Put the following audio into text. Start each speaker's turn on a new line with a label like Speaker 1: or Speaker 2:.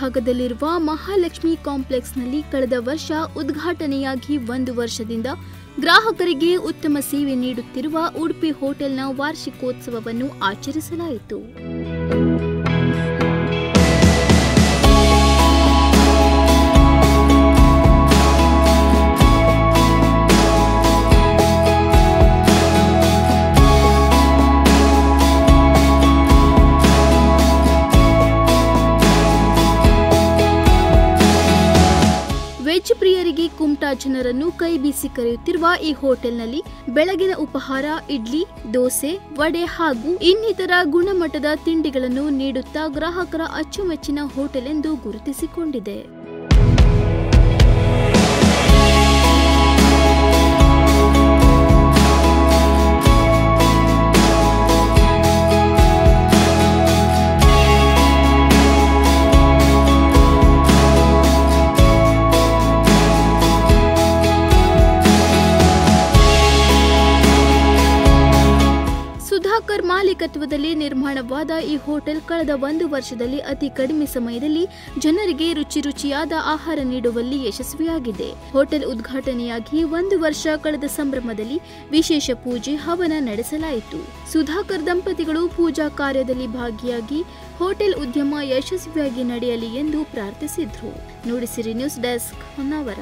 Speaker 1: ಮುಂಭಾಗದಲ್ಲಿರುವ ಮಹಾಲಕ್ಷ್ಮಿ ಕಾಂಪ್ಲೆಕ್ಸ್ನಲ್ಲಿ ಕಳೆದ ವರ್ಷ ಉದ್ಘಾಟನೆಯಾಗಿ 1 ವರ್ಷದಿಂದ ಗ್ರಾಹಕರಿಗೆ ಉತ್ತಮ ಸೇವೆ ನೀಡುತ್ತಿರುವ ಉಡುಪಿ ಹೋಟೆಲ್ನ ವಾರ್ಷಿಕೋತ್ಸವವನ್ನು ಆಚರಿಸಲಾಯಿತು. ವೆಜ್ ಪ್ರಿಯರಿಗೆ ಕುಮಟಾ ಜನರನ್ನು ಕೈ ಬೀಸಿ ಕರೆಯುತ್ತಿರುವ ಈ ಹೋಟೆಲ್ನಲ್ಲಿ ಬೆಳಗಿನ ಉಪಹಾರ ಇಡ್ಲಿ, ದೋಸೆ, ವಡೆ ಹಾಗೂ ಇನ್ನಿತರ ಗುಣಮಟ್ಟದ ತಿಂಡಿಗಳನ್ನು ನೀಡುತ್ತಾ ಗ್ರಾಹಕರ ಅಚ್ಚುಮೆಚ್ಚಿನ ಹೋಟೆಲ್ ಎಂದು ಗುರುತಿಸಿಕೊಂಡಿದೆ. ಸುಧಾಕರ್ ಮಾಲೀಕತ್ವದಲ್ಲಿ ನಿರ್ಮಾಣವಾದ ಈ ಹೋಟೆಲ್ ಕಳೆದ 1 ವರ್ಷದಲ್ಲಿ ಅತಿ ಕಡಿಮೆ ಸಮಯದಲ್ಲಿ ಜನರಿಗೆ ರುಚಿಯಾದ ಆಹಾರ ನೀಡುವಲ್ಲಿ ಯಶಸ್ವಿಯಾಗಿದೆ. ಹೋಟೆಲ್ ಉದ್ಘಾಟನೆಯಾಗಿ 1 ವರ್ಷ ಕಳೆದ ಸಂಭ್ರಮದಲ್ಲಿ ವಿಶೇಷ ಪೂಜೆ ಹವನ ನಡೆಸಲಾಯಿತು. ಸುಧಾಕರ್ ದಂಪತಿಗಳು ಪೂಜಾ ಕಾರ್ಯದಲ್ಲಿ ಭಾಗಿಯಾಗಿ ಹೋಟೆಲ್ ಉದ್ಯಮ ಯಶಸ್ವಿಯಾಗಿ ನಡೆಯಲಿ ಎಂದು ಪ್ರಾರ್ಥಿಸಿದ್ರು. Nudisiri news desk Honnavar.